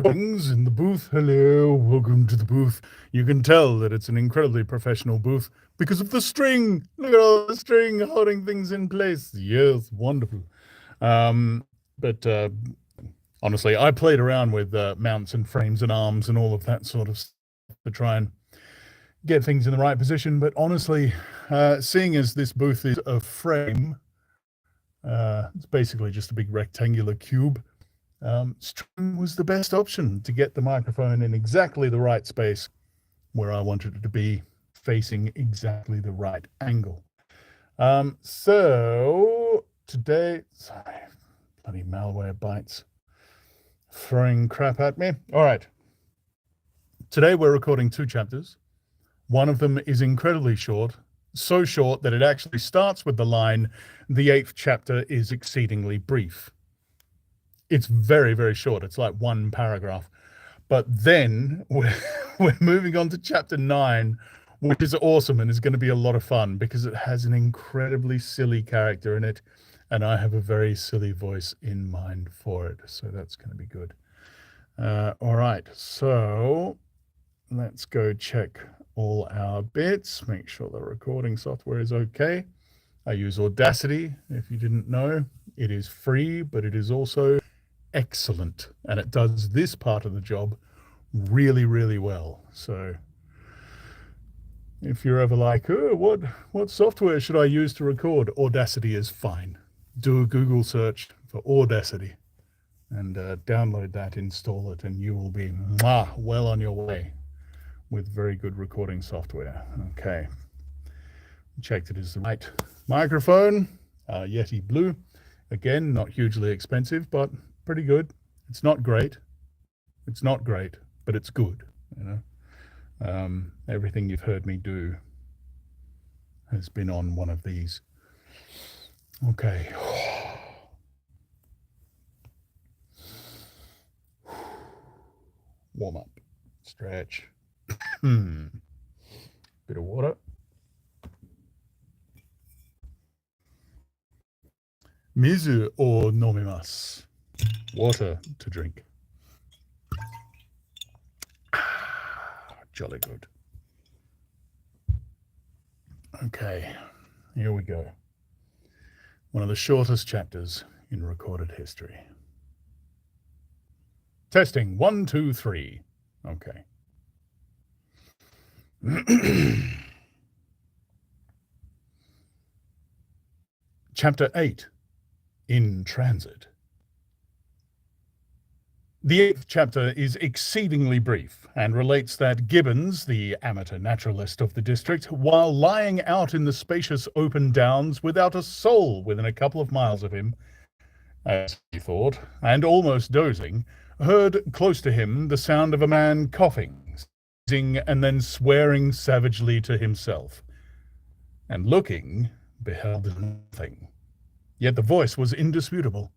recordings in the booth. Hello, welcome to the booth. You can tell that it's an incredibly professional booth because of the string. Look at all the string holding things in place. Yes, wonderful. But honestly, I played around with mounts and frames and arms and all of that sort of stuff to try and get things in the right position. But honestly, seeing as this booth is a frame, it's basically just a big rectangular cube. String was the best option to get the microphone in exactly the right space where I wanted it to be, facing exactly the right angle. So today, sorry, bloody malware bites throwing crap at me. All right. Today we're recording 2 chapters. One of them is incredibly short, so short that it actually starts with the line, "The 8th chapter is exceedingly brief." It's very, very short. It's like 1 paragraph. But then we're moving on to chapter 9, which is awesome and is going to be a lot of fun because it has an incredibly silly character in it, and I have a very silly voice in mind for it. So that's going to be good. All right. So let's go check all our bits, make sure the recording software is okay. I use Audacity. If you didn't know, it is free, but it is also excellent, and it does this part of the job really, really well. So if you're ever like, oh, what software should I use to record? Audacity is fine. Do a Google search for Audacity and download that, install it, and you will be well on your way with very good recording software. Okay, checked it is the right microphone, Yeti Blue. Again, not hugely expensive, but pretty good. It's not great. It's not great, but it's good. You know, everything you've heard me do has been on one of these. Okay. Warm up, stretch. Bit of water. Mizu o nomimasu. Water to drink. Jolly good. Okay, here we go. One of the shortest chapters in recorded history. Testing 1, 2, 3. Okay. Chapter 8. In Transit. The 8th chapter is exceedingly brief and relates that Gibbons, the amateur naturalist of the district, while lying out in the spacious open downs without a soul within a couple of miles of him, as he thought, and almost dozing, heard close to him the sound of a man coughing, sneezing, and then swearing savagely to himself, and looking, beheld nothing. Yet the voice was indisputable.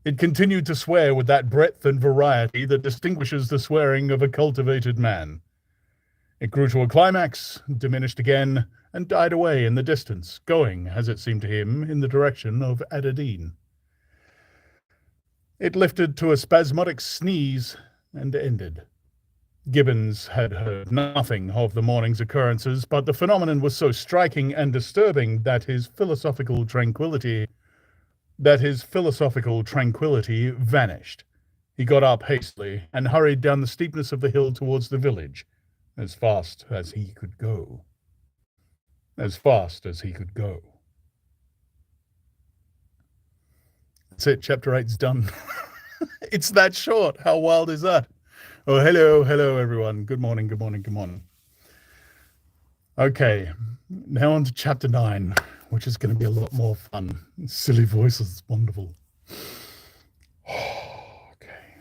It continued to swear with that breadth and variety that distinguishes the swearing of a cultivated man. It grew to a climax, diminished again, and died away in the distance, going, as it seemed to him, in the direction of Adadeen. It lifted to a spasmodic sneeze and ended. Gibbons had heard nothing of the morning's occurrences, but the phenomenon was so striking and disturbing that his philosophical tranquility vanished. He got up hastily and hurried down the steepness of the hill towards the village, as fast as he could go. As fast as he could go. That's it, chapter 8's done. It's that short. How wild is that? Oh, hello, everyone. Good morning. Okay, now on to chapter 9, which is going to be a lot more fun. Silly voices, wonderful. Okay.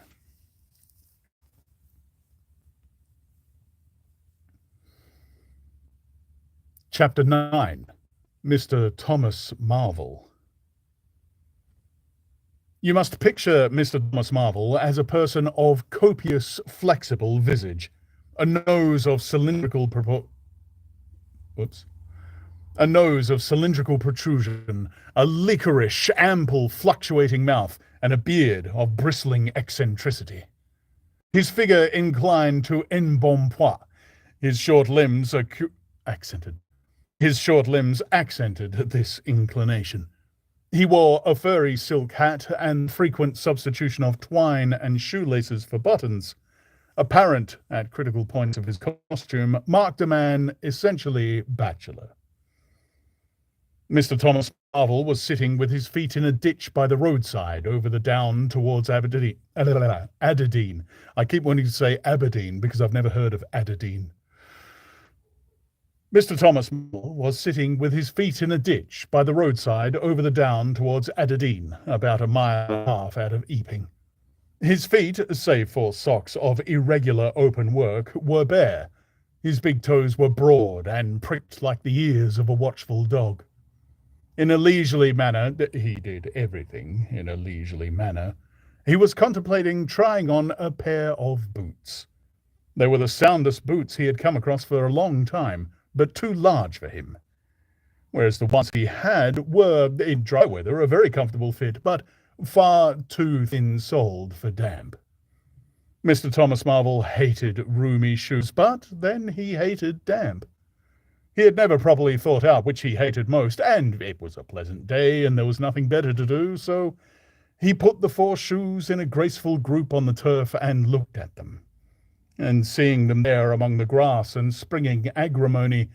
Chapter 9, Mr. Thomas Marvel. You must picture Mr. Thomas Marvel as a person of copious, flexible visage, a nose of cylindrical protrusion, a liquorish, ample, fluctuating mouth, and a beard of bristling eccentricity. his figure inclined to embonpoint, his short limbs accented. His short limbs accented this inclination. He wore a furry silk hat and frequent substitution of twine and shoelaces for buttons. Apparent at critical points of his costume, marked a man essentially bachelor. Mr. Thomas Marvel was sitting with his feet in a ditch by the roadside over the down towards Aberdeen. I keep wanting to say Aberdeen because I've never heard of Aberdeen. Mr. Thomas Marvel was sitting with his feet in a ditch by the roadside over the down towards Aberdeen, about a mile and a half out of Epping. His feet, save for socks of irregular open work, were bare. His big toes were broad and pricked like the ears of a watchful dog. In a leisurely manner, he did everything in a leisurely manner, he was contemplating trying on a pair of boots. They were the soundest boots he had come across for a long time, but too large for him. Whereas the ones he had were, in dry weather, a very comfortable fit, but far too thin-soled for damp. Mr. Thomas Marvel hated roomy shoes, but then he hated damp. He had never properly thought out which he hated most, and it was a pleasant day, and there was nothing better to do, so he put the 4 shoes in a graceful group on the turf and looked at them. And seeing them there among the grass and springing agrimony,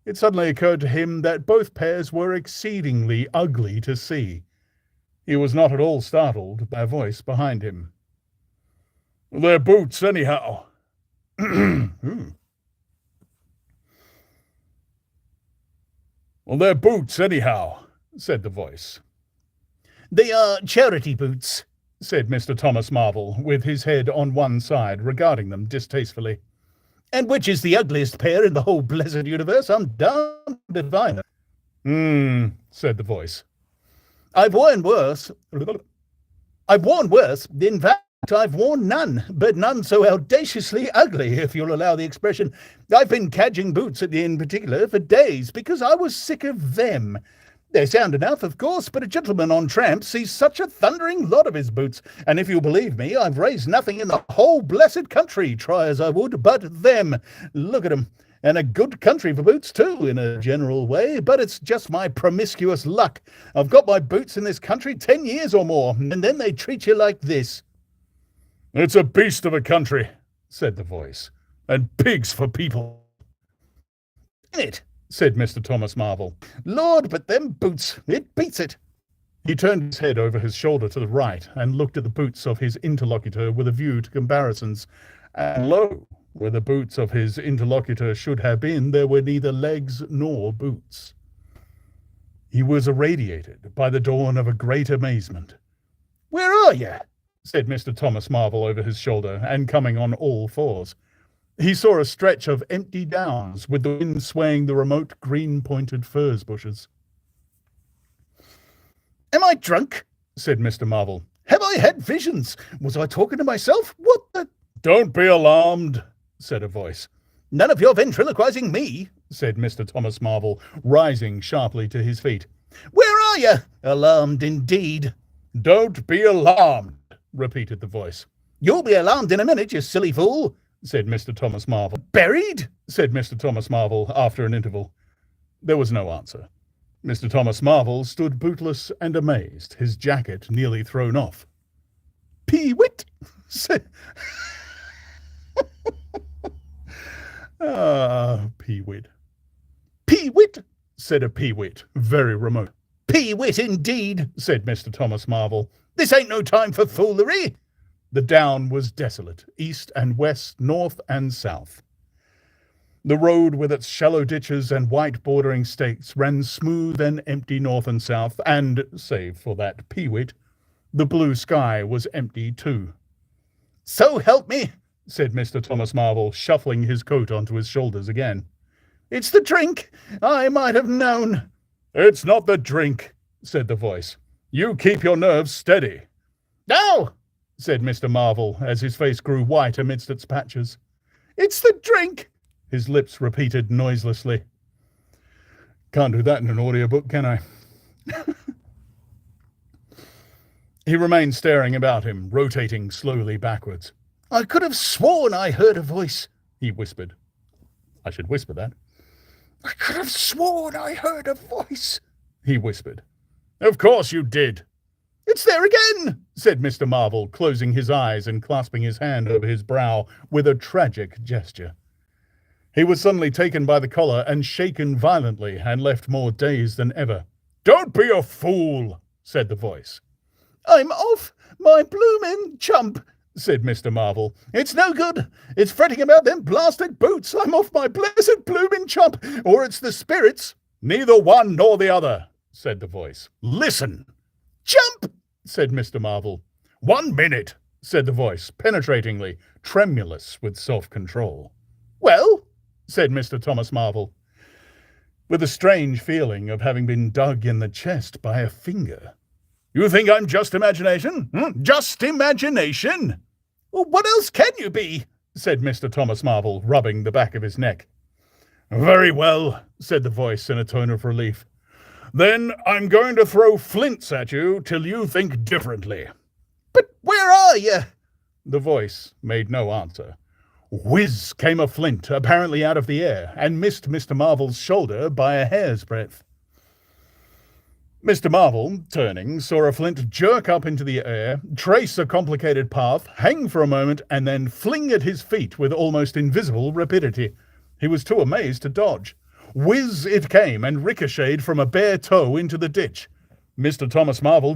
it suddenly occurred to him that both pairs were exceedingly ugly to see. He was not at all startled by a voice behind him. "They're boots, anyhow." "Well, they're boots, anyhow," said the voice. "They are charity boots," said Mr. Thomas Marvel, with his head on one side, regarding them distastefully. "And which is the ugliest pair in the whole blessed universe? I'm damned if I know." Said the voice. I've worn worse. In fact, I've worn none, but none so audaciously ugly, if you'll allow the expression. I've been cadging boots in particular for days, because I was sick of them. They're sound enough, of course, but a gentleman on tramp sees such a thundering lot of his boots, and if you'll believe me, I've raised nothing in the whole blessed country, try as I would, but them. Look at 'em. And a good country for boots, too, in a general way, but it's just my promiscuous luck. I've got my boots in this country 10 years or more, and then they treat you like this." "It's a beast of a country," said the voice, "and pigs for people." "It," said Mr. Thomas Marvel. "Lord, but them boots, it beats it." He turned his head over his shoulder to the right and looked at the boots of his interlocutor with a view to comparisons, and lo, where the boots of his interlocutor should have been, there were neither legs nor boots. He was irradiated by the dawn of a great amazement. "Where are you?" said Mr. Thomas Marvel over his shoulder, and coming on all fours. He saw a stretch of empty downs, with the wind swaying the remote green-pointed furze bushes. "Am I drunk?" said Mr. Marvel. "Have I had visions? Was I talking to myself? What the—" "Don't be alarmed," said a voice. "None of your ventriloquizing me," said Mr. Thomas Marvel, rising sharply to his feet. "Where are you? Alarmed indeed." "Don't be alarmed," repeated the voice. "You'll be alarmed in a minute, you silly fool," said Mr. Thomas Marvel. "Buried?" said Mr. Thomas Marvel after an interval. There was no answer. Mr. Thomas Marvel stood bootless and amazed, his jacket nearly thrown off. "Pee-wit," said... Pee-wit. "Pee-wit," said a Pee-wit, very remote. "Pee-wit indeed," said Mr. Thomas Marvel. "This ain't no time for foolery." The down was desolate, east and west, north and south. The road with its shallow ditches and white bordering stakes ran smooth and empty north and south, and, save for that Pee-wit, the blue sky was empty too. "So help me," said Mr. Thomas Marvel, shuffling his coat onto his shoulders again. "It's the drink. I might have known." "It's not the drink," said the voice. "You keep your nerves steady." "No," said Mr. Marvel, as his face grew white amidst its patches. "It's the drink," his lips repeated noiselessly. Can't do that in an audiobook, can I? He remained staring about him, rotating slowly backwards. I could have sworn I heard a voice, he whispered. I should whisper that. I could have sworn I heard a voice, he whispered. Of course you did. It's there again, said Mr. Marvel, closing his eyes and clasping his hand over his brow with a tragic gesture. He was suddenly taken by the collar and shaken violently and left more dazed than ever. Don't be a fool, said the voice. I'm off my bloomin' chump, said Mr. Marvel. It's no good. It's fretting about them blasted boots. I'm off my blessed bloomin' chump, or it's the spirits. Neither one nor the other, said the voice. Listen. Jump, said Mr. Marvel. 1 minute, said the voice, penetratingly, tremulous with self-control. Well, said Mr. Thomas Marvel, with a strange feeling of having been dug in the chest by a finger. You think I'm just imagination? Just imagination? Well, what else can you be? Said Mr. Thomas Marvel, rubbing the back of his neck. Very well, said the voice in a tone of relief. Then I'm going to throw flints at you till you think differently. But where are you? The voice made no answer. Whiz came a flint, apparently out of the air, and missed Mr. Marvel's shoulder by a hair's breadth. Mr. Marvel, turning, saw a flint jerk up into the air, trace a complicated path, hang for a moment, and then fling at his feet with almost invisible rapidity. He was too amazed to dodge. Whiz it came and ricocheted from a bare toe into the ditch. Mr. Thomas Marvel